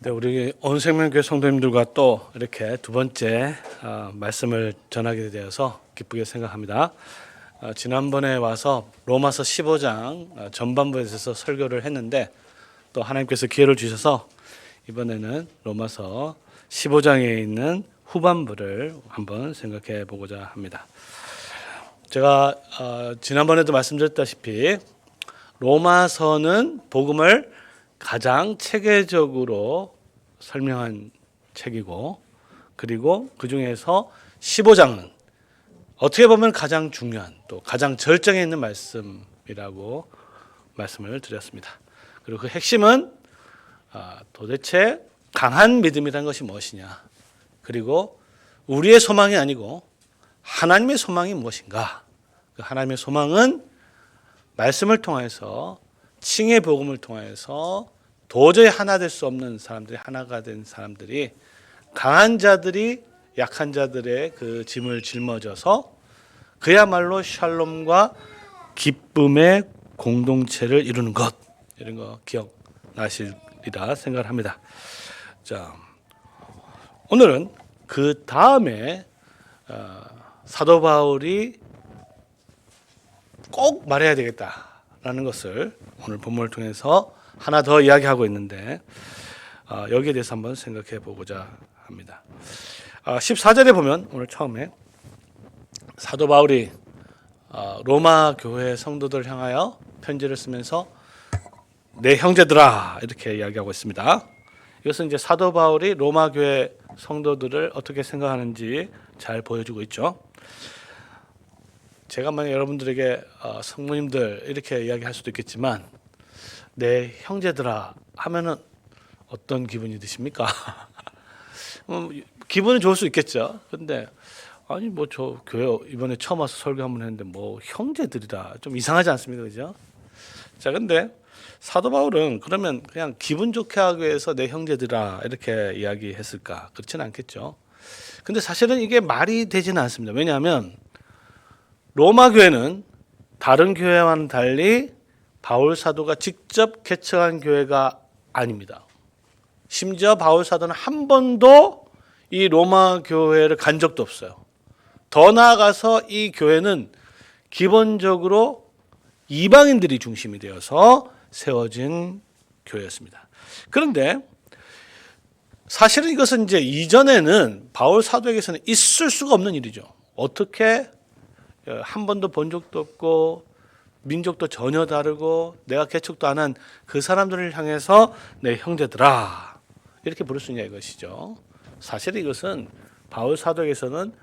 네, 우리 온생명교회 성도님들과 또 이렇게 두 번째 말씀을 전하게 되어서 기쁘게 생각합니다. 지난번에 와서 로마서 15장 전반부에 대해서 설교를 했는데 또 하나님께서 기회를 주셔서 이번에는 로마서 15장에 있는 후반부를 한번 생각해 보고자 합니다. 제가 지난번에도 말씀드렸다시피 로마서는 복음을 가장 체계적으로 설명한 책이고, 그리고 그 중에서 15장은 어떻게 보면 가장 중요한 또 가장 절정에 있는 말씀이라고 말씀을 드렸습니다. 그리고 그 핵심은 도대체 강한 믿음이라는 것이 무엇이냐, 그리고 우리의 소망이 아니고 하나님의 소망이 무엇인가. 그 하나님의 소망은 말씀을 통해서, 칭의 복음을 통해서 도저히 하나 될 수 없는 사람들이 하나가 된 사람들이, 강한 자들이 약한 자들의 그 짐을 짊어져서 그야말로 샬롬과 기쁨의 공동체를 이루는 것, 이런 거 기억나시리라 생각합니다. 자, 오늘은 그 다음에 사도 바울이 꼭 말해야 되겠다라는 것을 오늘 본문을 통해서 하나 더 이야기하고 있는데, 여기에 대해서 한번 생각해 보고자 합니다. 14절에 보면 오늘 처음에 사도 바울이 로마 교회 성도들 향하여 편지를 쓰면서 내 형제들아 이렇게 이야기하고 있습니다. 이것은 이제 사도 바울이 로마 교회 성도들을 어떻게 생각하는지 잘 보여주고 있죠. 제가 만약 여러분들에게 성모님들 이렇게 이야기할 수도 있겠지만, 내 형제들아 하면은 어떤 기분이 드십니까? 기분은 좋을 수 있겠죠. 근데 아니 뭐 저 교회 이번에 처음 와서 설교 한번 했는데 뭐 형제들이라 좀 이상하지 않습니까, 그죠? 자, 근데 사도 바울은 그러면 그냥 기분 좋게 하기 위해서 내 형제들아 이렇게 이야기했을까? 그렇지는 않겠죠. 근데 사실은 이게 말이 되지는 않습니다. 왜냐하면 로마 교회는 다른 교회와는 달리 바울 사도가 직접 개척한 교회가 아닙니다. 심지어 바울 사도는 한 번도 이 로마 교회를 간 적도 없어요. 더 나아가서 이 교회는 기본적으로 이방인들이 중심이 되어서 세워진 교회였습니다. 그런데 사실은 이것은 이제 이전에는 바울 사도에게서는 있을 수가 없는 일이죠. 어떻게 한 번도 본 적도 없고 민족도 전혀 다르고 내가 개척도 안 한 그 사람들을 향해서 내 형제들아 이렇게 부를 수 있냐 이것이죠. 사실 이것은 바울 사도에게서는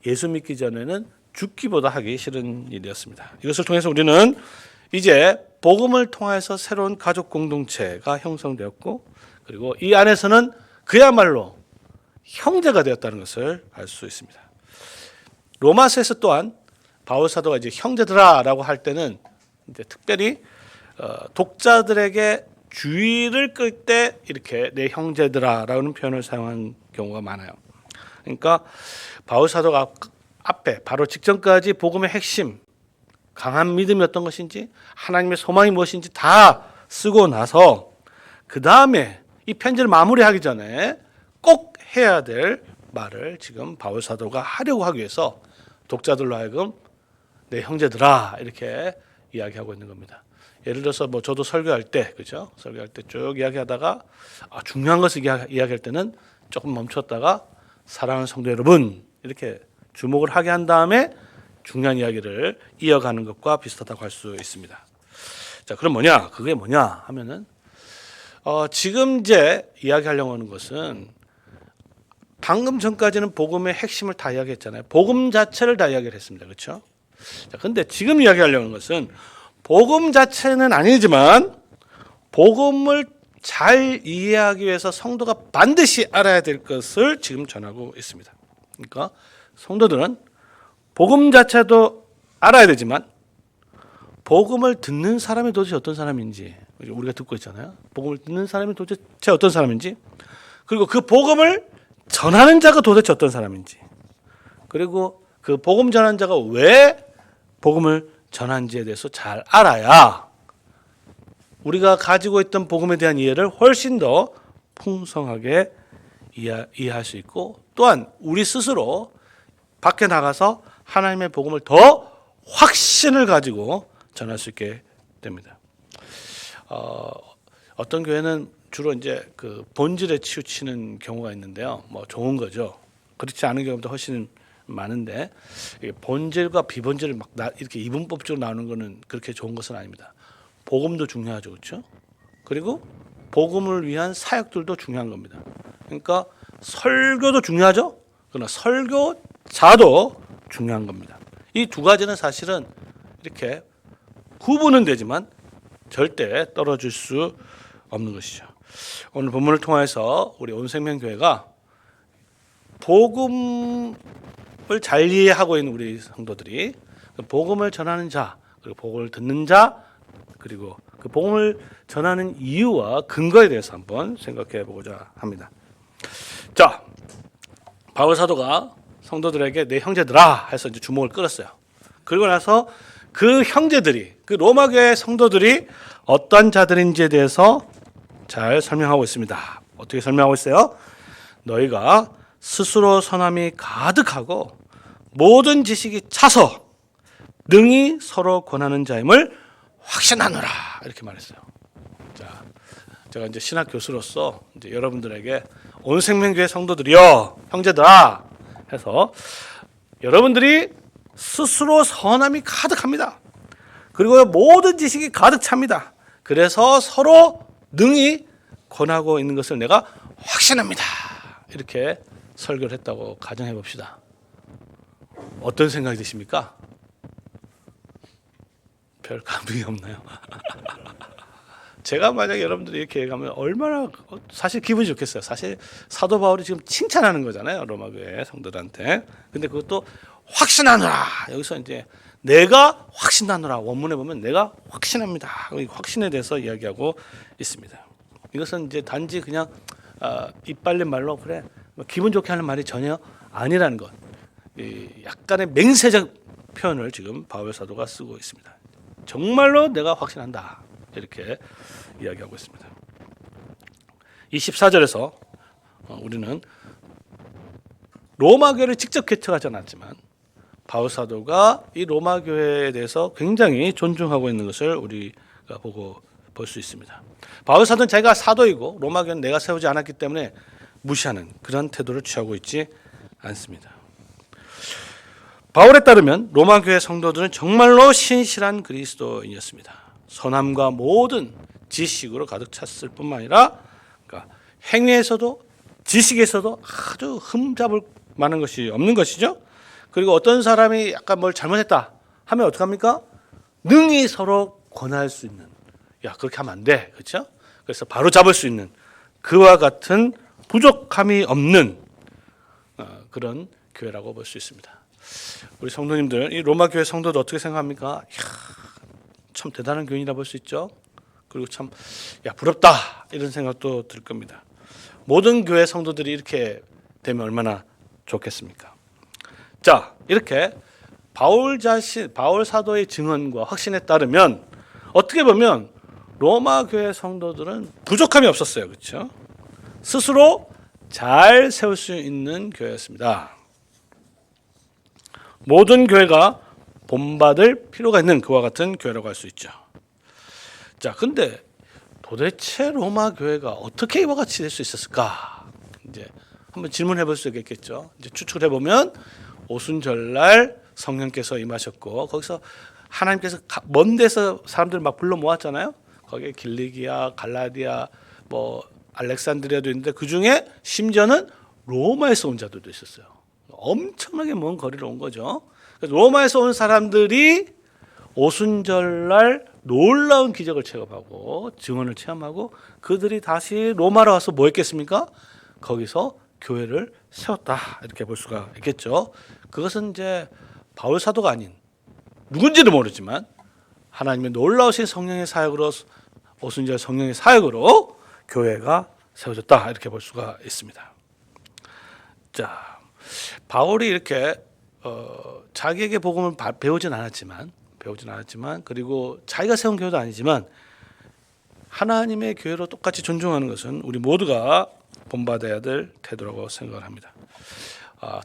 예수 믿기 전에는 죽기보다 하기 싫은 일이었습니다. 이것을 통해서 우리는 이제 복음을 통해서 새로운 가족 공동체가 형성되었고, 그리고 이 안에서는 그야말로 형제가 되었다는 것을 알 수 있습니다. 로마서에서 또한 바울 사도가 이제 형제들아라고 할 때는 이제 특별히 독자들에게 주의를 끌 때 이렇게 내 형제들아라는 표현을 사용한 경우가 많아요. 그러니까 바울 사도가 앞에 바로 직전까지 복음의 핵심, 강한 믿음이 어떤 것인지, 하나님의 소망이 무엇인지 다 쓰고 나서 그 다음에 이 편지를 마무리하기 전에 꼭 해야 될 말을 지금 바울 사도가 하려고 하기 위해서 독자들로 하여금 내 형제들아 이렇게 이야기하고 있는 겁니다. 예를 들어서 뭐 저도 설교할 때, 그죠? 설교할 때 쭉 이야기하다가 중요한 것을 이야기할 때는 조금 멈췄다가 사랑하는 성도 여러분 이렇게 주목을 하게 한 다음에 중요한 이야기를 이어가는 것과 비슷하다고 할 수 있습니다. 자, 그럼 뭐냐? 그게 뭐냐 하면은 지금 이제 이야기하려고 하는 것은 방금 전까지는 복음의 핵심을 다 이야기했잖아요. 복음 자체를 다 이야기를 했습니다. 그렇죠? 자, 근데 지금 이야기하려는 것은 복음 자체는 아니지만 복음을 잘 이해하기 위해서 성도가 반드시 알아야 될 것을 지금 전하고 있습니다. 그러니까 성도들은 복음 자체도 알아야 되지만 복음을 듣는 사람이 도대체 어떤 사람인지, 우리가 듣고 있잖아요. 복음을 듣는 사람이 도대체 어떤 사람인지, 그리고 그 복음을 전하는 자가 도대체 어떤 사람인지, 그리고 그 복음 전하는 자가 왜 복음을 전한지에 대해서 잘 알아야 우리가 가지고 있던 복음에 대한 이해를 훨씬 더 풍성하게 이해할 수 있고, 또한 우리 스스로 밖에 나가서 하나님의 복음을 더 확신을 가지고 전할 수 있게 됩니다. 어떤 교회는 주로 이제 그 본질에 치우치는 경우가 있는데요. 뭐 좋은 거죠. 그렇지 않은 경우도 훨씬 많은데, 본질과 비본질을 막 이렇게 이분법적으로 나누는 것은 그렇게 좋은 것은 아닙니다. 복음도 중요하죠, 그렇죠? 그리고 복음을 위한 사역들도 중요한 겁니다. 그러니까 설교도 중요하죠. 그러나 설교자도 중요한 겁니다. 이 두 가지는 사실은 이렇게 구분은 되지만 절대 떨어질 수 없는 것이죠. 오늘 본문을 통해서 우리 온생명교회가 복음을 잘 이해하고 있는 우리 성도들이 복음을 전하는 자, 그리고 복음을 듣는 자, 그리고 그 복음을 전하는 이유와 근거에 대해서 한번 생각해 보고자 합니다. 자, 바울 사도가 성도들에게 내 형제들아 해서 이제 주목을 끌었어요. 그리고 나서 그 형제들이, 그 로마 교회 성도들이 어떤 자들인지에 대해서 잘 설명하고 있습니다. 어떻게 설명하고 있어요? 너희가 스스로 선함이 가득하고 모든 지식이 차서 능히 서로 권하는 자임을 확신하노라, 이렇게 말했어요. 자, 제가 이제 신학 교수로서 이제 여러분들에게 온생명교회 성도들이여, 형제들아 해서 여러분들이 스스로 선함이 가득합니다. 그리고 모든 지식이 가득 찹니다. 그래서 서로 능히 권하고 있는 것을 내가 확신합니다. 이렇게 설교를 했다고 가정해 봅시다. 어떤 생각이 드십니까? 별 감흥이 없나요? 제가 만약에 여러분들이 이렇게 얘기하면 얼마나 사실 기분이 좋겠어요. 사실 사도 바울이 지금 칭찬하는 거잖아요, 로마 교회 성도들한테. 근데 그것도 확신하노라. 여기서 이제 내가 확신하노라. 원문에 보면 내가 확신합니다. 확신에 대해서 이야기하고 있습니다. 이것은 이제 단지 그냥 입 발린 말로 그래 기분 좋게 하는 말이 전혀 아니라는 것. 약간의 맹세적 표현을 지금 바울 사도가 쓰고 있습니다. 정말로 내가 확신한다. 이렇게 이야기하고 있습니다. 24절에서 우리는 로마 교회를 직접 개척하지 않았지만 바울 사도가 이 로마 교회에 대해서 굉장히 존중하고 있는 것을 우리가 볼 수 있습니다. 바울 사도는 자기가 사도이고 로마 교회는 내가 세우지 않았기 때문에 무시하는 그런 태도를 취하고 있지 않습니다. 바울에 따르면 로마 교회 성도들은 정말로 신실한 그리스도인이었습니다. 선함과 모든 지식으로 가득 찼을 뿐만 아니라 그러니까 행위에서도 지식에서도 아주 흠잡을 만한 것이 없는 것이죠. 그리고 어떤 사람이 약간 뭘 잘못했다 하면 어떡합니까? 능히 서로 권할 수 있는, 야 그렇게 하면 안 돼, 그렇죠? 그래서 바로 잡을 수 있는 그와 같은 부족함이 없는 그런 교회라고 볼 수 있습니다. 우리 성도님들, 이 로마 교회 성도들 어떻게 생각합니까? 참 대단한 교인이라 볼 수 있죠. 그리고 참 부럽다 이런 생각도 들 겁니다. 모든 교회 성도들이 이렇게 되면 얼마나 좋겠습니까? 자, 이렇게 바울 사도의 증언과 확신에 따르면 어떻게 보면 로마 교회 성도들은 부족함이 없었어요, 그렇죠? 스스로 잘 세울 수 있는 교회였습니다. 모든 교회가 본받을 필요가 있는 그와 같은 교회라고 할 수 있죠. 자, 근데 도대체 로마 교회가 어떻게 이와 같이 될 수 있었을까? 이제 한번 질문해 볼 수 있겠죠. 이제 추측을 해보면 오순절날 성령께서 임하셨고 거기서 하나님께서 먼 데서 사람들 막 불러 모았잖아요. 거기에 길리기아, 갈라디아, 뭐 알렉산드리아도 있는데 그 중에 심지어는 로마에서 온 자들도 있었어요. 엄청나게 먼 거리로 온 거죠. 로마에서 온 사람들이 오순절날 놀라운 기적을 체험하고 증언을 체험하고 그들이 다시 로마로 와서 뭐 했겠습니까? 거기서 교회를 세웠다 이렇게 볼 수가 있겠죠. 그것은 이제 바울 사도가 아닌 누군지도 모르지만 하나님의 놀라우신 성령의 사역으로 오순절 성령의 사역으로 교회가 세워졌다 이렇게 볼 수가 있습니다. 자, 바울이 이렇게 자기에게 복음을 배우진 않았지만 그리고 자기가 세운 교회도 아니지만 하나님의 교회로 똑같이 존중하는 것은 우리 모두가 본받아야 될 태도라고 생각을 합니다.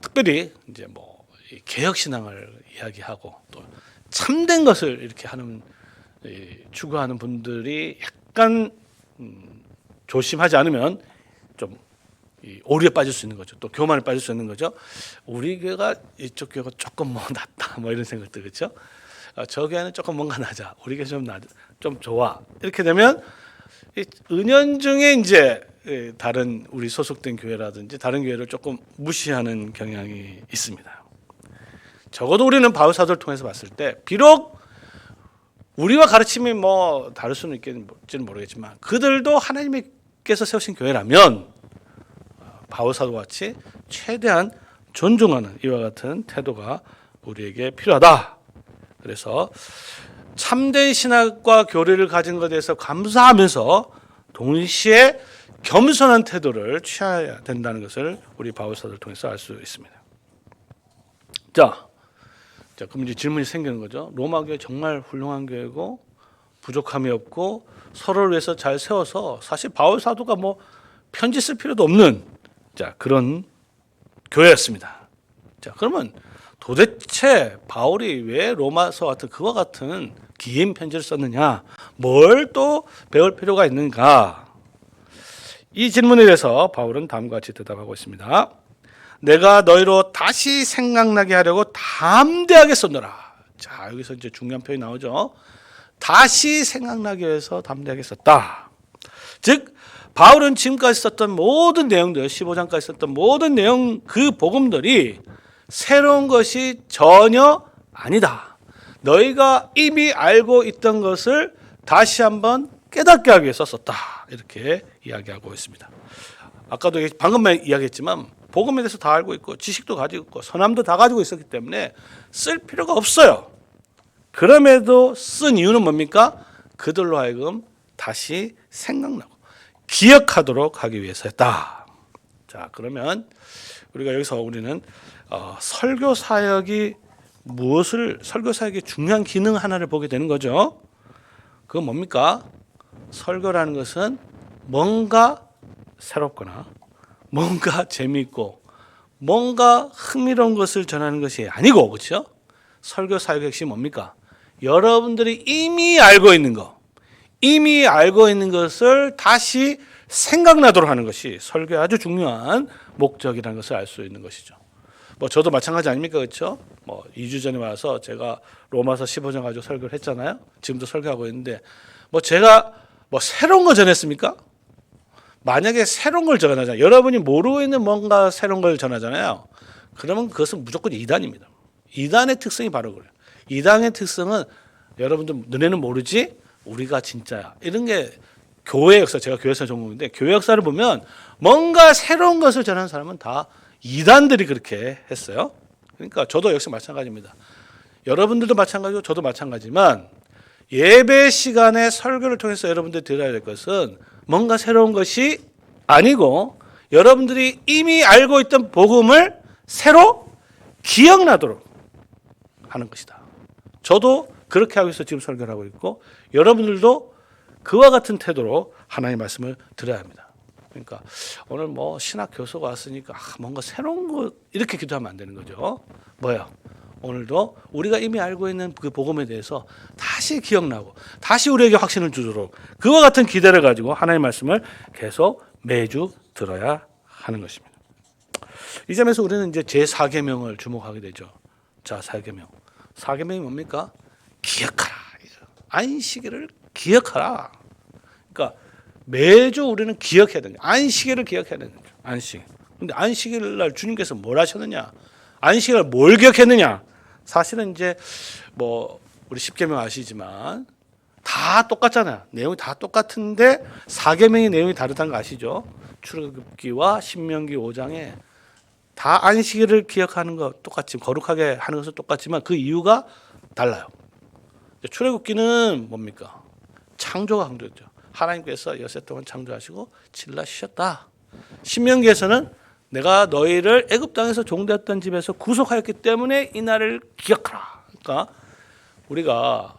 특별히 이제 뭐 개혁 신앙을 이야기하고 또 참된 것을 이렇게 하는 추구하는 분들이 약간 조심하지 않으면 좀 오류에 빠질 수 있는 거죠. 또 교만에 빠질 수 있는 거죠. 우리 교회가 이쪽 교회가 조금 뭐 낫다 뭐 이런 생각들 그렇죠. 저 교회는 조금 뭔가 낮아. 우리 교회 좀 좋아. 이렇게 되면 은연중에 이제 다른 우리 소속된 교회라든지 다른 교회를 조금 무시하는 경향이 있습니다. 적어도 우리는 바울 사도를 통해서 봤을 때 비록 우리와 가르침이 뭐 다를 수는 있겠지는 모르겠지만 그들도 하나님께서 세우신 교회라면 바울 사도 같이 최대한 존중하는 이와 같은 태도가 우리에게 필요하다. 그래서 참된 신학과 교리를 가진 것에 대해서 감사하면서 동시에 겸손한 태도를 취해야 된다는 것을 우리 바울 사도를 통해서 알 수 있습니다. 자, 그럼 이제 질문이 생기는 거죠. 로마 교회 정말 훌륭한 교회고 부족함이 없고 서로를 위해서 잘 세워서 사실 바울 사도가 뭐 편지 쓸 필요도 없는 그런 교회였습니다. 자, 그러면 도대체 바울이 왜 로마서 같은 그와 같은 긴 편지를 썼느냐? 뭘 또 배울 필요가 있는가? 이 질문에 대해서 바울은 다음과 같이 대답하고 있습니다. 내가 너희로 다시 생각나게 하려고 담대하게 썼노라. 자, 여기서 이제 중요한 표현이 나오죠. 다시 생각나게 해서 담대하게 썼다. 즉 바울은 지금까지 썼던 모든 내용들, 15장까지 썼던 모든 내용 그 복음들이 새로운 것이 전혀 아니다. 너희가 이미 알고 있던 것을 다시 한번 깨닫게 하기 위해서 썼다. 이렇게 이야기하고 있습니다. 아까도 방금만 이야기했지만 복음에 대해서 다 알고 있고 지식도 가지고 있고 선함도 다 가지고 있었기 때문에 쓸 필요가 없어요. 그럼에도 쓴 이유는 뭡니까? 그들로 하여금 다시 생각나고 기억하도록 하기 위해서였다. 자, 그러면 우리가 여기서 우리는 설교 사역이 설교 사역의 중요한 기능 하나를 보게 되는 거죠. 그건 뭡니까? 설교라는 것은 뭔가 새롭거나 뭔가 재미있고 뭔가 흥미로운 것을 전하는 것이 아니고, 그렇죠? 설교 사역의 핵심이 뭡니까? 여러분들이 이미 알고 있는 것, 이미 알고 있는 것을 다시 생각나도록 하는 것이 설교의 아주 중요한 목적이라는 것을 알 수 있는 것이죠. 뭐 저도 마찬가지 아닙니까? 그렇죠? 뭐 2주 전에 와서 제가 로마서 15장 가지고 설교를 했잖아요. 지금도 설교하고 있는데 뭐 제가 뭐 새로운 거 전했습니까? 만약에 새로운 걸 전하잖아요. 여러분이 모르고 있는 뭔가 새로운 걸 전하잖아요. 그러면 그것은 무조건 이단입니다. 이단의 특성이 바로 그래요. 이단의 특성은 여러분들 너네는 모르지? 우리가 진짜야. 이런 게 교회 역사, 제가 교회사 전공인데 교회 역사를 보면 뭔가 새로운 것을 전하는 사람은 다 이단들이 그렇게 했어요. 그러니까 저도 역시 마찬가지입니다. 여러분들도 마찬가지고 저도 마찬가지지만 예배 시간에 설교를 통해서 여러분들이 들어야 될 것은 뭔가 새로운 것이 아니고 여러분들이 이미 알고 있던 복음을 새로 기억나도록 하는 것이다. 저도 그렇게 하기 위해서 지금 설교를 하고 있고 여러분들도 그와 같은 태도로 하나님의 말씀을 들어야 합니다. 그러니까 오늘 뭐 신학 교수가 왔으니까 뭔가 새로운 거 이렇게 기도하면 안 되는 거죠. 뭐예요? 오늘도 우리가 이미 알고 있는 그 복음에 대해서 다시 기억나고 다시 우리에게 확신을 주도록 그와 같은 기대를 가지고 하나님의 말씀을 계속 매주 들어야 하는 것입니다. 이 점에서 우리는 이제 제4계명을 주목하게 되죠. 자, 4계명. 4계명이 뭡니까? 기억하라. 안식일을 기억하라. 그러니까 매주 우리는 기억해야 되는 거예요. 안식일을 기억해야 되는 거죠. 안식. 근데 안식일 날 주님께서 뭘 하셨느냐? 안식일을 뭘 기억했느냐? 사실은 이제 뭐 우리 10계명 아시지만 다 똑같잖아요. 내용이 다 똑같은데 4계명의 내용이 다르다는 거 아시죠? 출애굽기와 신명기 5장에 다 안식일을 기억하는 거 똑같지, 거룩하게 하는 것은 똑같지만 그 이유가 달라요. 출애굽기는 뭡니까? 창조가 강조했죠. 하나님께서 여세 동안 창조하시고 7날 쉬셨다. 신명기에서는 내가 너희를 애굽 땅에서 종되었던 집에서 구속하였기 때문에 이 날을 기억하라. 그러니까 우리가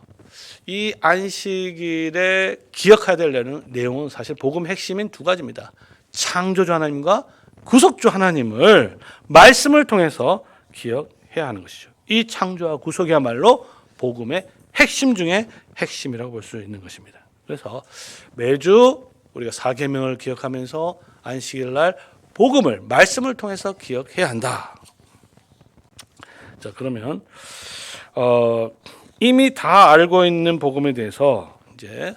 이 안식일에 기억해야 될 내용은 사실 복음 핵심인 두 가지입니다. 창조주 하나님과 구속주 하나님을 말씀을 통해서 기억해야 하는 것이죠. 이 창조와 구속이야말로 복음의 핵심 중에 핵심이라고 볼 수 있는 것입니다. 그래서 매주 우리가 사계명을 기억하면서 안식일 날 복음을 말씀을 통해서 기억해야 한다. 자, 그러면 이미 다 알고 있는 복음에 대해서 이제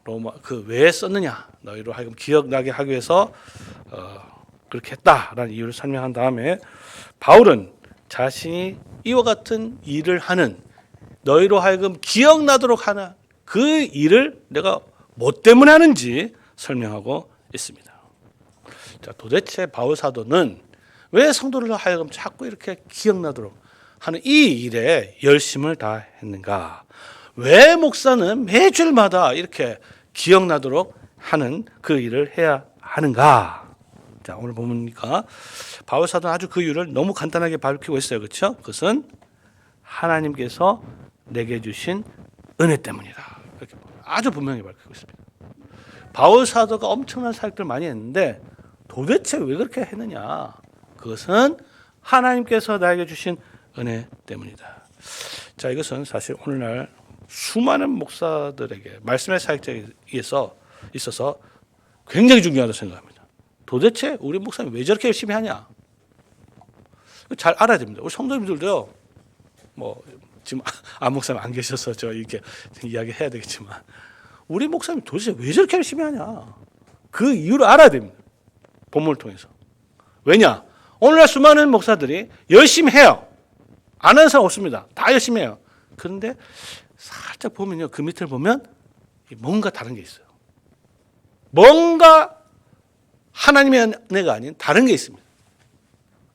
로마 왜 썼느냐, 너희로 하여금 기억나게 하기 위해서 그렇게 했다라는 이유를 설명한 다음에 바울은 자신이 이와 같은 일을 하는 너희로 하여금 기억나도록 하는 그 일을 내가 뭐 때문에 하는지 설명하고 있습니다. 자, 도대체 바울 사도는 왜 성도를 하여금 자꾸 이렇게 기억나도록 하는 이 일에 열심을 다했는가? 왜 목사는 매주일마다 이렇게 기억나도록 하는 그 일을 해야 하는가? 자, 오늘 보니까 바울 사도는 아주 그 이유를 너무 간단하게 밝히고 있어요. 그렇죠? 그것은 하나님께서 내게 주신 은혜 때문이다. 이렇게 아주 분명히 밝히고 있습니다. 바울 사도가 엄청난 사역들을 많이 했는데 도대체 왜 그렇게 했느냐? 그것은 하나님께서 나에게 주신 은혜 때문이다. 자, 이것은 사실 오늘날 수많은 목사들에게 말씀의 사역자에 있어서 굉장히 중요하다고 생각합니다. 도대체 우리 목사님 왜 저렇게 열심히 하냐? 잘 알아야 됩니다. 우리 성도님들도요. 뭐 지금 안 목사님 안 계셔서 저 이렇게 이야기해야 되겠지만 우리 목사님 도대체 왜 저렇게 열심히 하냐? 그 이유를 알아야 됩니다. 본문을 통해서. 왜냐? 오늘날 수많은 목사들이 열심히 해요. 안 하는 사람 없습니다. 다 열심히 해요. 그런데 살짝 보면요. 그 밑을 보면 뭔가 다른 게 있어요. 뭔가 하나님의 은혜가 아닌 다른 게 있습니다.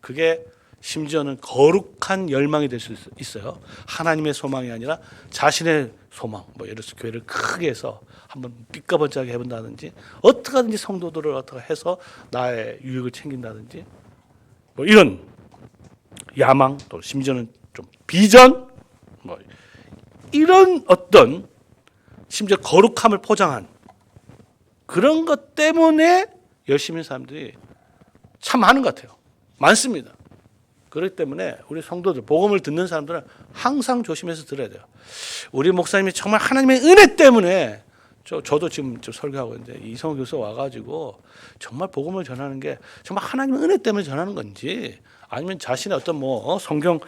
그게 심지어는 거룩한 열망이 될 수 있어요. 하나님의 소망이 아니라 자신의 소망. 뭐 예를 들어서 교회를 크게 해서 한번 삐까번쩍하게 해본다든지 어떻게 하든지 성도들을 어떻게 해서 나의 유익을 챙긴다든지 뭐 이런 야망 또 심지어는 좀 비전 뭐 이런 어떤 심지어 거룩함을 포장한 그런 것 때문에 열심히 하는 사람들이 참 많은 것 같아요. 많습니다. 그렇기 때문에 우리 성도들 복음을 듣는 사람들은 항상 조심해서 들어야 돼요. 우리 목사님이 정말 하나님의 은혜 때문에 저도 지금 설교하고 있는데 이성호 교수 와가지고 정말 복음을 전하는 게 정말 하나님의 은혜 때문에 전하는 건지 아니면 자신의 어떤 성경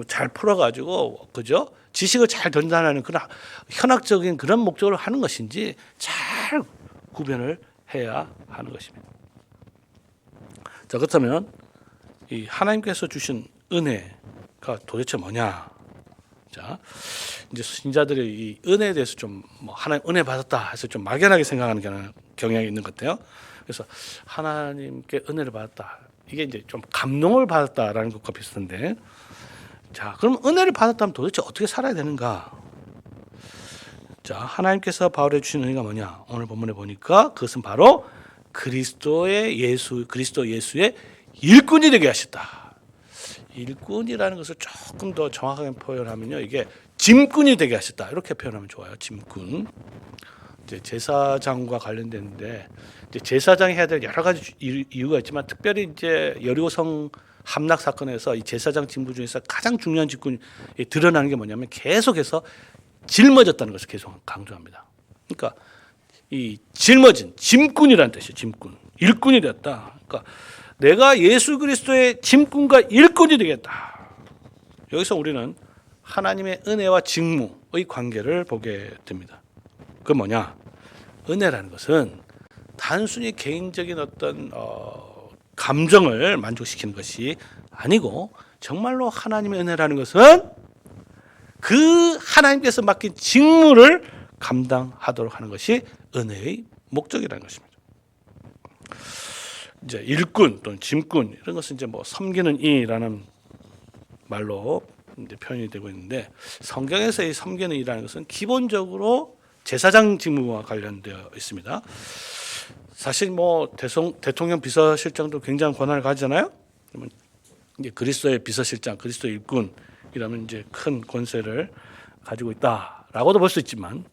잘 풀어가지고 그죠 지식을 잘 전달하는 그런 현학적인 그런 목적으로 하는 것인지 잘 구별을 해야 하는 것입니다. 자, 그렇다면 이 하나님께서 주신 은혜가 도대체 뭐냐? 자, 이제 신자들이 이 은혜에 대해서 좀 하나님 은혜 받았다 해서 좀 막연하게 생각하는 경향이 있는 것 같아요. 그래서 하나님께 은혜를 받았다. 이게 이제 좀 감동을 받았다라는 것과 비슷한데, 자, 그럼 은혜를 받았다면 도대체 어떻게 살아야 되는가? 자, 하나님께서 바울에 주신 은혜가 뭐냐? 오늘 본문에 보니까 그것은 바로 그리스도 예수의 일꾼이 되게 하셨다. 일꾼이라는 것을 조금 더 정확하게 표현하면요, 이게 짐꾼이 되게 하셨다. 이렇게 표현하면 좋아요. 짐꾼. 이제 제사장과 관련되는데 이제 제사장이 해야 될 여러 가지 이유가 있지만 특별히 이제 여리고성 함락 사건에서 이 제사장 직무 중에서 가장 중요한 직군이 드러나는 게 뭐냐면 계속해서 짊어졌다는 것을 계속 강조합니다. 그러니까 이 짊어진 짐꾼이라는 뜻이에요. 짐꾼, 일꾼이 되었다. 그러니까 내가 예수 그리스도의 짐꾼과 일꾼이 되겠다. 여기서 우리는 하나님의 은혜와 직무의 관계를 보게 됩니다. 그 뭐냐? 은혜라는 것은 단순히 개인적인 어떤 감정을 만족시키는 것이 아니고 정말로 하나님의 은혜라는 것은 그 하나님께서 맡긴 직무를 감당하도록 하는 것이 은혜의 목적이라는 것입니다. 이제 일꾼 또는 짐꾼 이런 것은 이제 섬기는 이라는 말로 이제 표현이 되고 있는데 성경에서 이 섬기는 이라는 것은 기본적으로 제사장 직무와 관련되어 있습니다. 사실 대통령 비서실장도 굉장한 권한을 가지잖아요. 그러면 이제 그리스도의 비서실장, 그리스도 일꾼이라면 이제 큰 권세를 가지고 있다. 있다라고도 볼 수 있지만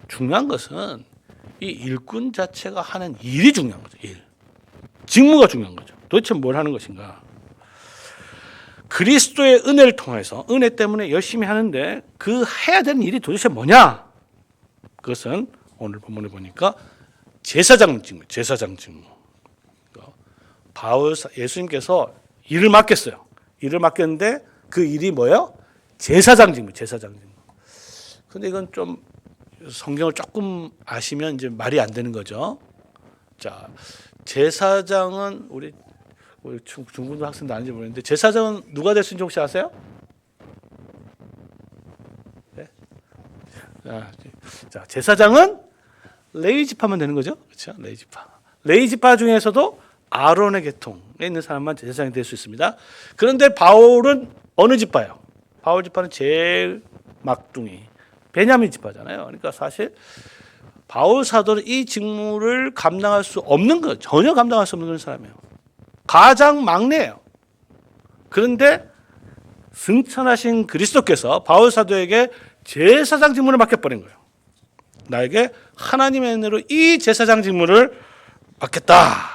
중요한 것은 이 일꾼 자체가 하는 일이 중요한 거죠. 일. 직무가 중요한 거죠. 도대체 뭘 하는 것인가? 그리스도의 은혜를 통해서 은혜 때문에 열심히 하는데 그 해야 되는 일이 도대체 뭐냐? 그것은 오늘 본문에 보니까 제사장 직무, 제사장 직무. 예수님께서 일을 맡겼어요. 일을 맡겼는데 그 일이 뭐예요? 제사장 직무, 제사장 직무. 근데 이건 좀 성경을 조금 아시면 이제 말이 안 되는 거죠. 자, 제사장은 우리 중고등 학생도 아닌지 모르겠는데 제사장은 누가 될 수 있는지 혹시 아세요? 네? 자, 제사장은 레위 지파만 되는 거죠. 그렇죠? 레위 지파. 레위 지파 중에서도 아론의 계통에 있는 사람만 제사장이 될 수 있습니다. 그런데 바울은 어느 지파예요? 바울 지파는 제일 막둥이 베냐민 지파잖아요. 그러니까 사실 바울 사도는 이 직무를 감당할 수 없는 거, 전혀 감당할 수 없는 그런 사람이에요. 가장 막내예요. 그런데 승천하신 그리스도께서 바울 사도에게 제사장 직무를 맡겨버린 거예요. 나에게 하나님의 은혜로 이 제사장 직무를 맡겼다.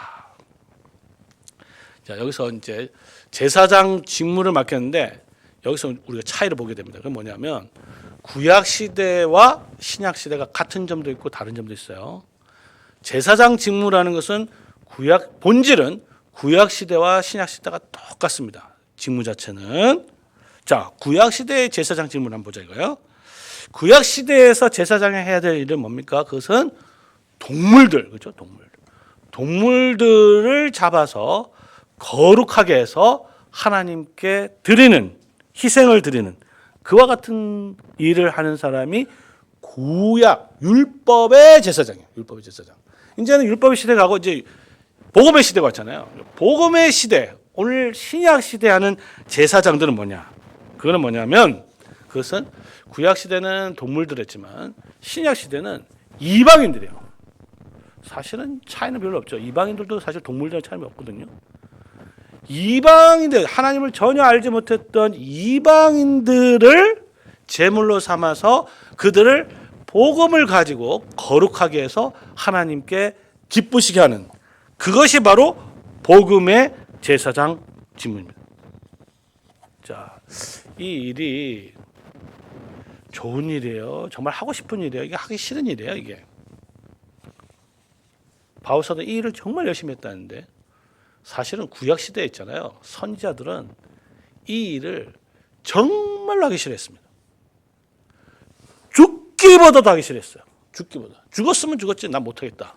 자, 여기서 이제 제사장 직무를 맡겼는데 여기서 우리가 차이를 보게 됩니다. 그건 뭐냐면 구약 시대와 신약 시대가 같은 점도 있고 다른 점도 있어요. 제사장 직무라는 것은 본질은 구약 시대와 신약 시대가 똑같습니다. 직무 자체는. 자, 구약 시대의 제사장 직무를 한번 보자 이거예요. 구약 시대에서 제사장이 해야 될 일은 뭡니까? 그것은 동물들, 그렇죠? 동물들을 잡아서 거룩하게 해서 하나님께 드리는, 희생을 드리는 그와 같은 일을 하는 사람이 구약 율법의 제사장이에요. 율법의 제사장. 이제는 율법의 시대가 가고 이제 복음의 시대가 왔잖아요. 복음의 시대, 오늘 신약 시대 하는 제사장들은 뭐냐? 그거는 뭐냐면 그것은 구약 시대는 동물들 했지만 신약 시대는 이방인들이에요. 사실은 차이는 별로 없죠. 이방인들도 사실 동물들은 차이는 없거든요. 이방인들, 하나님을 전혀 알지 못했던 이방인들을 제물로 삼아서 그들을 복음을 가지고 거룩하게 해서 하나님께 기쁘시게 하는 그것이 바로 복음의 제사장 직무입니다. 자, 이 일이 좋은 일이에요. 정말 하고 싶은 일이에요. 이게 하기 싫은 일이에요. 이게 바울 사도 이 일을 정말 열심히 했다는데 사실은 구약 시대에 있잖아요. 선지자들은 이 일을 정말로 하기 싫어했습니다. 죽기보다도 하기 싫어했어요. 죽기보다. 죽었으면 죽었지 난 못하겠다.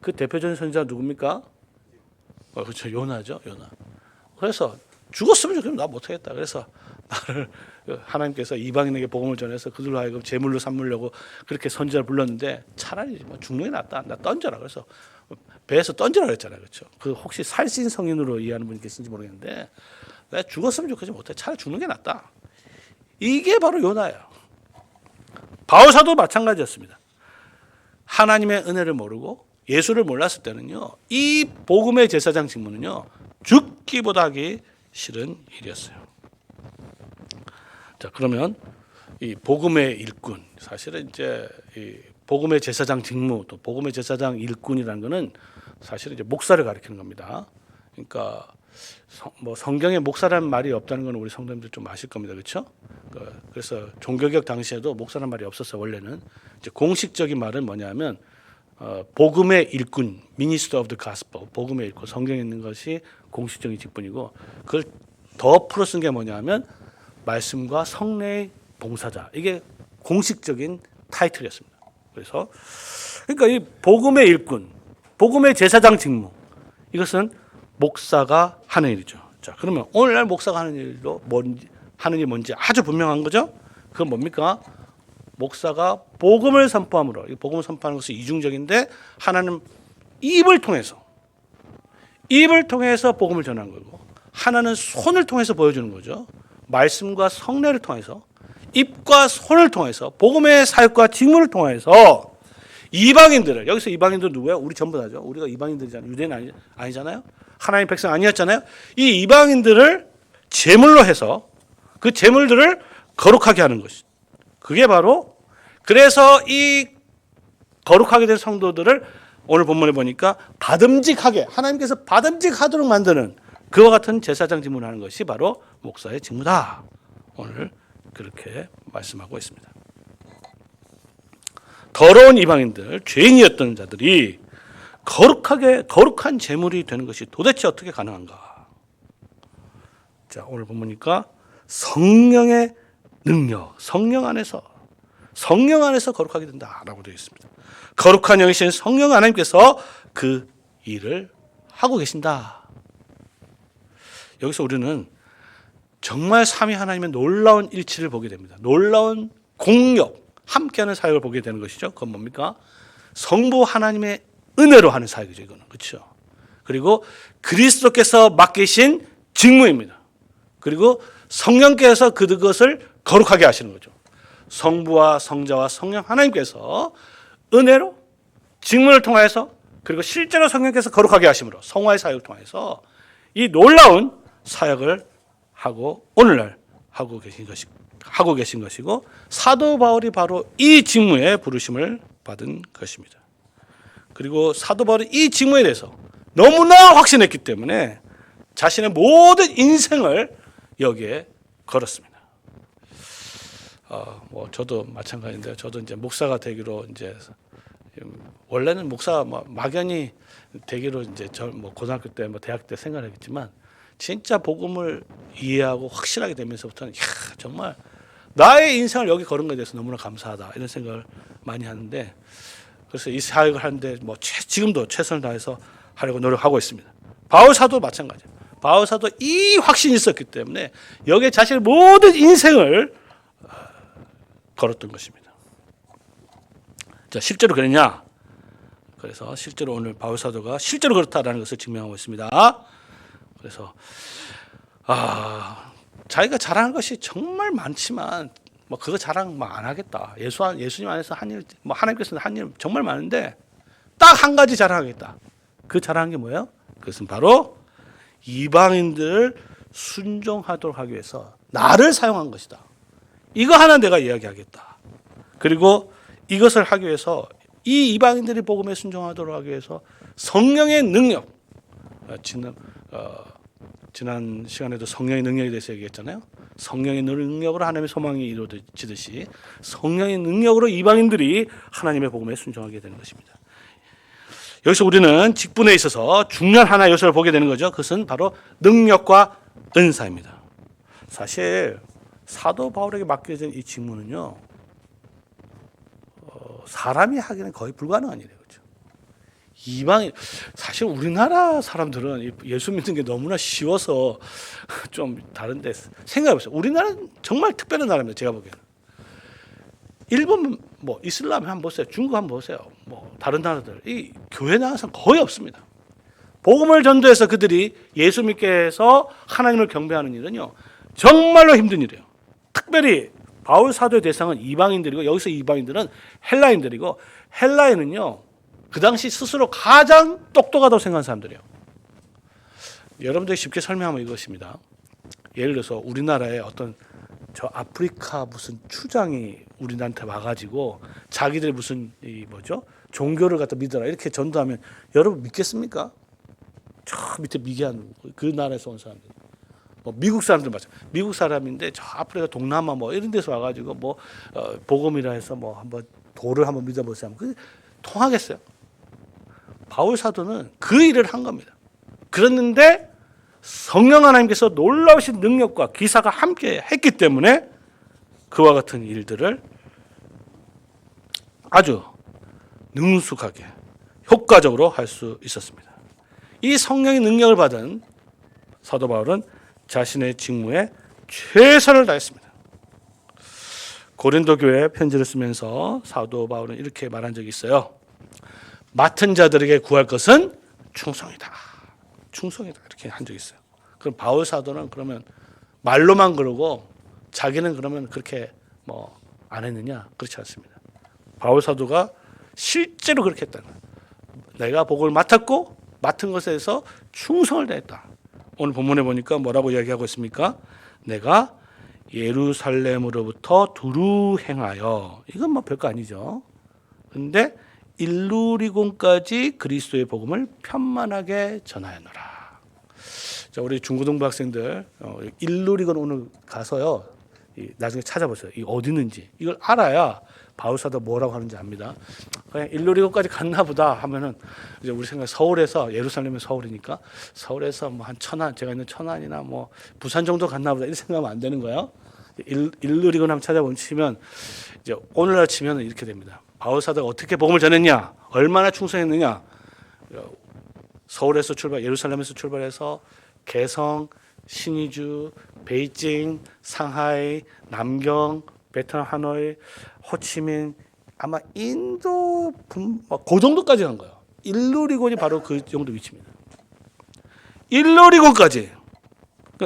그 대표적인 선지자 누굽니까? 그렇죠. 요나죠. 요나. 그래서 죽었으면 좋겠으면 나 못하겠다. 그래서 나를 하나님께서 이방인에게 복음을 전해서 그들로 하여금 제물로 삼으려고 그렇게 선지자를 불렀는데 차라리 뭐 죽는 게 낫다. 나 던져라. 그래서 배에서 던지라 그랬잖아요. 그렇죠. 그 혹시 살신 성인으로 이해하는 분이 계신지 모르겠는데 내가 죽었으면 좋겠지 못해. 차라리 죽는 게 낫다. 이게 바로 요나예요. 바울 사도 마찬가지였습니다. 하나님의 은혜를 모르고 예수를 몰랐을 때는요. 이 복음의 제사장 직무는요. 죽기보다 하기 싫은 일이었어요. 자, 그러면 이 복음의 일꾼, 사실은 이제 이 복음의 제사장 직무 또 복음의 제사장 일꾼이라는 것은 사실은 이제 목사를 가리키는 겁니다. 그러니까 뭐 성경에 목사라는 말이 없다는 건 우리 성도님들 좀 아실 겁니다, 그렇죠? 그래서 종교개혁 당시에도 목사라는 말이 없었어요. 원래는 이제 공식적인 말은 뭐냐면 복음의 일꾼, Minister of the Gospel, 복음의 일꾼, 성경에 있는 것이 공식적인 직분이고 그걸 더 풀어 쓴 게 뭐냐면 말씀과 성례의 봉사자. 이게 공식적인 타이틀이었습니다. 그래서 그러니까 이 복음의 일꾼, 복음의 제사장 직무 이것은 목사가 하는 일이죠. 자, 그러면 오늘날 목사가 하는 일도 하는 일이 뭔지 아주 분명한 거죠. 그건 뭡니까? 목사가 복음을 선포함으로, 이 복음을 선포하는 것은 이중적인데 하나는 입을 통해서 복음을 전하는 거고 하나는 손을 통해서 보여주는 거죠. 말씀과 성례를 통해서 입과 손을 통해서 복음의 사역과 직무를 통해서 이방인들을, 여기서 이방인들 누구예요? 우리 전부 다죠. 우리가 이방인들이잖아요. 유대인 아니잖아요. 하나님의 백성 아니었잖아요. 이 이방인들을 제물로 해서 그 제물들을 거룩하게 하는 것이 그게 바로 그래서 이 거룩하게 된 성도들을 오늘 본문에 보니까 받음직하게 하나님께서 받음직하도록 만드는 그와 같은 제사장 직무를 하는 것이 바로 목사의 직무다. 오늘 그렇게 말씀하고 있습니다. 더러운 이방인들, 죄인이었던 자들이 거룩한 제물이 되는 것이 도대체 어떻게 가능한가? 자, 오늘 보니까 성령의 능력, 성령 안에서 거룩하게 된다라고 되어 있습니다. 거룩한 영이신 성령 하나님께서 그 일을 하고 계신다. 여기서 우리는 정말 삼위 하나님의 놀라운 일치를 보게 됩니다. 놀라운 공력, 함께하는 사역을 보게 되는 것이죠. 그건 뭡니까? 성부 하나님의 은혜로 하는 사역이죠. 이거는 그렇죠. 그리고 그리스도께서 맡기신 직무입니다. 그리고 성령께서 그것을 거룩하게 하시는 거죠. 성부와 성자와 성령 하나님께서 은혜로 직문을 통해서 그리고 실제로 성령께서 거룩하게 하심으로 성화의 사역을 통해서 이 놀라운 사역을 하고 오늘날 하고 계신 것이고 사도 바울이 바로 이 직무에 부르심을 받은 것입니다. 그리고 사도 바울이 이 직무에 대해서 너무나 확신했기 때문에 자신의 모든 인생을 여기에 걸었습니다. 저도 마찬가지인데요. 저도 이제 목사가 되기로 이제 원래는 목사 막연히 되기로 이제 고등학교 때 대학 때 생각했지만 진짜 복음을 이해하고 확실하게 되면서부터는 정말 나의 인생을 여기 걸은 것에 대해서 너무나 감사하다 이런 생각을 많이 하는데 그래서 이 사역을 하는데 지금도 최선을 다해서 하려고 노력하고 있습니다. 바울 사도 마찬가지예요. 바울 사도 이 확신이 있었기 때문에 여기에 자신의 모든 인생을 걸었던 것입니다. 자, 실제로 그랬냐? 그래서 실제로 오늘 바울 사도가 실제로 그렇다라는 것을 증명하고 있습니다. 그래서 자기가 자랑할 것이 정말 많지만 그거 자랑 안 하겠다. 예수님 안에서 한 일, 하나님께서는 한 일 정말 많은데 딱 한 가지 자랑하겠다. 그 자랑한 게 뭐예요? 그것은 바로 이방인들을 순종하도록 하기 위해서 나를 사용한 것이다. 이거 하나 내가 이야기하겠다. 그리고 이것을 하기 위해서 이 이방인들이 복음에 순종하도록 하기 위해서 성령의 능력, 지난 시간에도 성령의 능력에 대해서 얘기했잖아요. 성령의 능력으로 하나님의 소망이 이루어지듯이 성령의 능력으로 이방인들이 하나님의 복음에 순종하게 되는 것입니다. 여기서 우리는 직분에 있어서 중요한 하나의 요소를 보게 되는 거죠. 그것은 바로 능력과 은사입니다. 사실 사도 바울에게 맡겨진 이 직무는요, 사람이 하기는 거의 불가능한 일이에요. 그렇죠? 이방인, 사실 우리나라 사람들은 예수 믿는 게 너무나 쉬워서 좀 다른데 생각해보세요. 우리나라는 정말 특별한 나라입니다. 제가 보기에는. 일본, 이슬람 한번 보세요. 중국 한번 보세요. 다른 나라들. 이 교회 나가는 사람 거의 없습니다. 복음을 전도해서 그들이 예수 믿게 해서 하나님을 경배하는 일은요, 정말로 힘든 일이에요. 특별히 바울 사도의 대상은 이방인들이고 여기서 이방인들은 헬라인들이고 헬라인은요 그 당시 스스로 가장 똑똑하다고 생각하는 사람들이에요. 여러분들이 쉽게 설명하면 이것입니다. 예를 들어서 우리나라에 어떤 저 아프리카 무슨 추장이 우리나라한테 와가지고 자기들 무슨 종교를 갖다 믿어라 이렇게 전도하면 여러분 믿겠습니까? 저 밑에 미개한 그 나라에서 온 사람들. 미국 사람들 맞죠. 미국 사람인데 저 아프리카 동남아 이런 데서 와가지고 복음이라 해서 한번 도를 한번 믿어보세요. 그 통하겠어요? 바울 사도는 그 일을 한 겁니다. 그랬는데 성령 하나님께서 놀라우신 능력과 기사가 함께 했기 때문에 그와 같은 일들을 아주 능숙하게 효과적으로 할 수 있었습니다. 이 성령의 능력을 받은 사도 바울은 자신의 직무에 최선을 다했습니다. 고린도 교회에 편지를 쓰면서 사도 바울은 이렇게 말한 적이 있어요. 맡은 자들에게 구할 것은 충성이다. 충성이다. 이렇게 한 적이 있어요. 그럼 바울 사도는 그러면 말로만 그러고 자기는 그러면 그렇게 안 했느냐? 그렇지 않습니다. 바울 사도가 실제로 그렇게 했다는 거예요. 내가 복을 맡았고 맡은 것에서 충성을 다했다. 오늘 본문에 보니까 뭐라고 이야기하고 있습니까? 내가 예루살렘으로부터 두루 행하여, 이건 뭐 별거 아니죠. 근데 일루리곤까지 그리스도의 복음을 편만하게 전하였노라. 자, 우리 중고등부 학생들 일루리곤 오늘 가서요, 나중에 찾아보세요. 이 어디 있는지 이걸 알아야 바울 사도 뭐라고 하는지 압니다. 그냥 일루리곤까지 갔나 보다 하면은 이제 우리 생각 서울에서, 예루살렘은 서울이니까 서울에서 뭐 한 천안, 제가 있는 천안이나 뭐 부산 정도 갔나 보다 이렇게 생각하면 안 되는 거예요. 일루리곤 한번 찾아보시면 이제 오늘날 치면 이렇게 됩니다. 바울 사도가 어떻게 복음을 전했냐, 얼마나 충성했느냐. 서울에서 예루살렘에서 출발해서 개성, 신의주, 베이징, 상하이, 남경, 베트남 하노이, 호치민, 아마 인도, 그 정도까지 간 거예요. 일루리곤이 바로 그 정도 위치입니다. 일루리곤까지.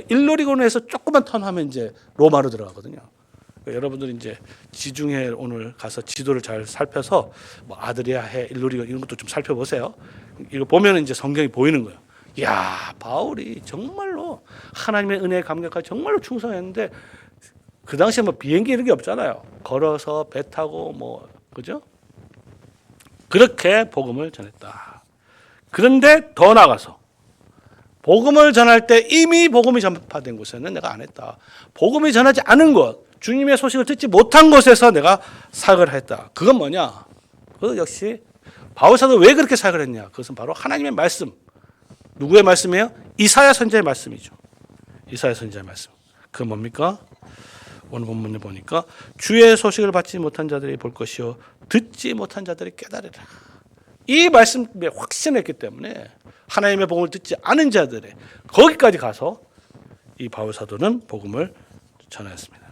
일루리곤에서 조금만 턴하면 이제 로마로 들어가거든요. 여러분들이 이제 지중해 오늘 가서 지도를 잘 살펴서 뭐 아드리아해, 일루리곤 이런 것도 좀 살펴보세요. 이거 보면 이제 성경이 보이는 거예요. 야, 바울이 정말로 하나님의 은혜에 감격하고 정말로 충성했는데, 그 당시에 뭐 비행기 이런 게 없잖아요. 걸어서 배 타고 뭐, 그죠? 그렇게 복음을 전했다. 그런데 더 나아가서 복음을 전할 때 이미 복음이 전파된 곳에는 내가 안 했다. 복음이 전하지 않은 곳, 주님의 소식을 듣지 못한 곳에서 내가 사역을 했다. 그건 뭐냐? 그 역시 바울 사도 왜 그렇게 사역을 했냐? 그것은 바로 하나님의 말씀. 누구의 말씀이에요? 이사야 선지자의 말씀이죠. 이사야 선지자의 말씀. 그건 뭡니까? 오늘 본문에 보니까 주의 소식을 받지 못한 자들이 볼 것이요 듣지 못한 자들이 깨달으리라. 이 말씀에 확신했기 때문에 하나님의 복음을 듣지 않은 자들의 거기까지 가서 이 바울 사도는 복음을 전하였습니다.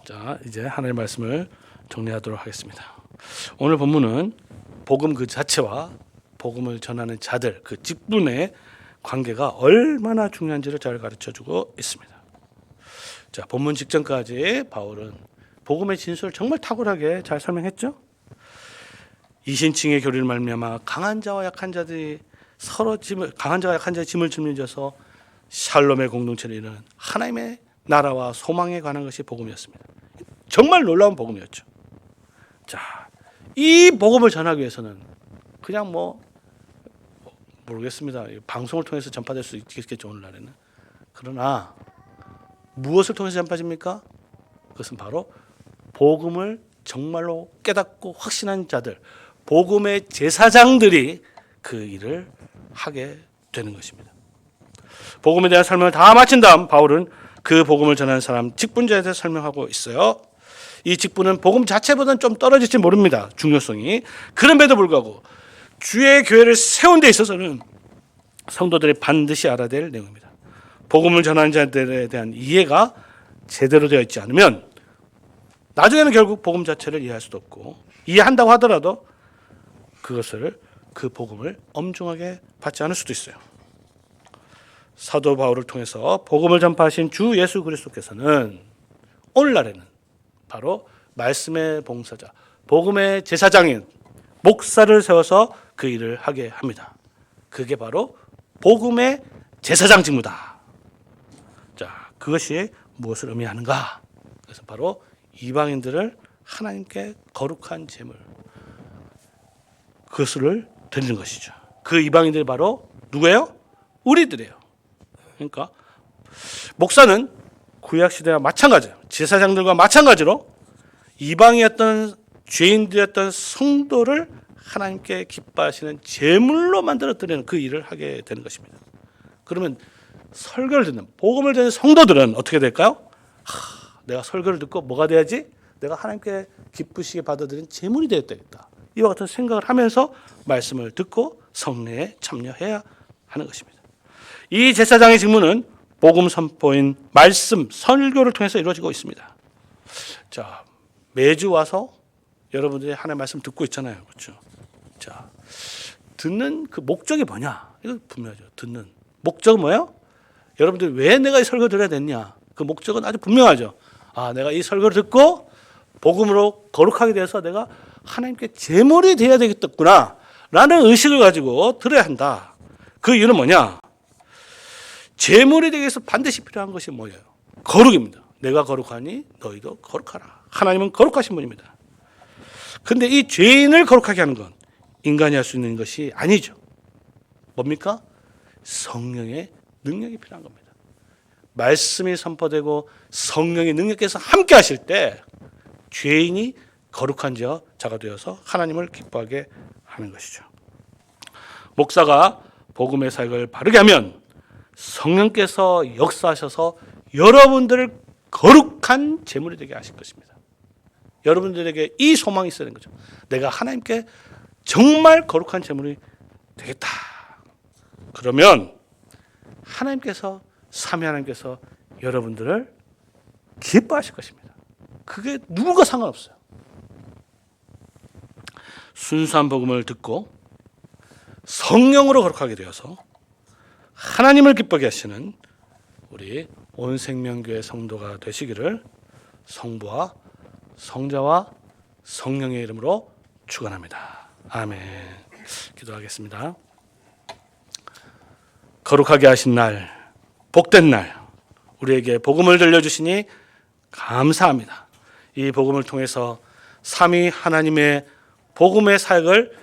자, 이제 하나님의 말씀을 정리하도록 하겠습니다. 오늘 본문은 복음 그 자체와 복음을 전하는 자들, 그 직분의 관계가 얼마나 중요한지를 잘 가르쳐주고 있습니다. 자, 본문 직전까지 바울은 복음의 진술을 정말 탁월하게 잘 설명했죠. 이신칭의 교리를 말미암아 강한 자와 약한 자들이 강한 자와 약한 자의 짐을 짊어져서 샬롬의 공동체를 이루는 하나님의 나라와 소망에 관한 것이 복음이었습니다. 정말 놀라운 복음이었죠. 자, 이 복음을 전하기 위해서는 그냥 모르겠습니다. 방송을 통해서 전파될 수 있겠죠, 오늘날에는. 그러나 무엇을 통해서 전파집니까? 그것은 바로 복음을 정말로 깨닫고 확신한 자들, 복음의 제사장들이 그 일을 하게 되는 것입니다. 복음에 대한 설명을 다 마친 다음 바울은 그 복음을 전하는 사람 직분자에 대해서 설명하고 있어요. 이 직분은 복음 자체보다는 좀 떨어질지 모릅니다. 중요성이. 그럼에도 불구하고 주의 교회를 세운 데 있어서는 성도들이 반드시 알아야 될 내용입니다. 복음을 전하는 자들에 대한 이해가 제대로 되어 있지 않으면 나중에는 결국 복음 자체를 이해할 수도 없고, 이해한다고 하더라도 그 복음을 엄중하게 받지 않을 수도 있어요. 사도 바울을 통해서 복음을 전파하신 주 예수 그리스도께서는 오늘날에는 바로 말씀의 봉사자, 복음의 제사장인 목사를 세워서 그 일을 하게 합니다. 그게 바로 복음의 제사장 직무다. 자, 그것이 무엇을 의미하는가? 그것은 바로 이방인들을 하나님께 거룩한 제물, 그것을 드리는 것이죠. 그 이방인들이 바로 누구예요? 우리들이에요. 그러니까 목사는 구약 시대와 마찬가지예요. 제사장들과 마찬가지로 이방이었던 죄인들이었던 성도를 하나님께 기뻐하시는 제물로 만들어 드리는 그 일을 하게 되는 것입니다. 그러면 설교를 듣는, 복음을 듣는 성도들은 어떻게 될까요? 내가 설교를 듣고 뭐가 돼야지? 내가 하나님께 기쁘시게 받아들인 제물이 되었다겠다. 이와 같은 생각을 하면서 말씀을 듣고 성례에 참여해야 하는 것입니다. 이 제사장의 직무는 복음 선포인 말씀, 설교를 통해서 이루어지고 있습니다. 자, 매주 와서 여러분들이 하나님의 말씀 듣고 있잖아요. 그렇죠? 자, 듣는 그 목적이 뭐냐? 이거 분명하죠. 듣는 목적은 뭐예요? 여러분들이 왜 내가 이 설교 들어야 됐냐? 그 목적은 아주 분명하죠. 내가 이 설교를 듣고 복음으로 거룩하게 돼서 내가 하나님께 제물이 되어야 되겠구나 라는 의식을 가지고 들어야 한다. 그 이유는 뭐냐? 제물이 되기 위해서 반드시 필요한 것이 뭐예요? 거룩입니다. 내가 거룩하니 너희도 거룩하라. 하나님은 거룩하신 분입니다. 근데 이 죄인을 거룩하게 하는 건 인간이 할 수 있는 것이 아니죠. 뭡니까? 성령의 능력이 필요한 겁니다. 말씀이 선포되고 성령의 능력께서 함께 하실 때 죄인이 거룩한 자가 되어서 하나님을 기뻐하게 하는 것이죠. 목사가 복음의 사역을 바르게 하면 성령께서 역사하셔서 여러분들을 거룩한 제물이 되게 하실 것입니다. 여러분들에게 이 소망이 있어야 되는 거죠. 내가 하나님께 정말 거룩한 제물이 되겠다. 그러면 하나님께서, 삼위 하나님께서 여러분들을 기뻐하실 것입니다. 그게 누구가 상관없어요. 순수한 복음을 듣고 성령으로 거룩하게 되어서 하나님을 기쁘게 하시는 우리 온생명교회 성도가 되시기를 성부와 성자와 성령의 이름으로 축원합니다. 아멘. 기도하겠습니다. 거룩하게 하신 날, 복된 날, 우리에게 복음을 들려주시니 감사합니다. 이 복음을 통해서 삼위 하나님의 복음의 사역을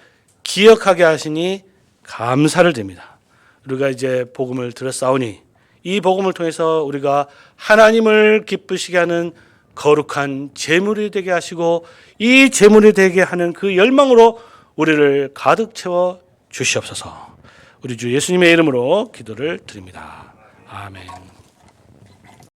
기억하게 하시니 감사를 드립니다. 우리가 이제 복음을 들었사오니 이 복음을 통해서 우리가 하나님을 기쁘시게 하는 거룩한 제물이 되게 하시고 이 제물이 되게 하는 그 열망으로 우리를 가득 채워 주시옵소서. 우리 주 예수님의 이름으로 기도를 드립니다. 아멘.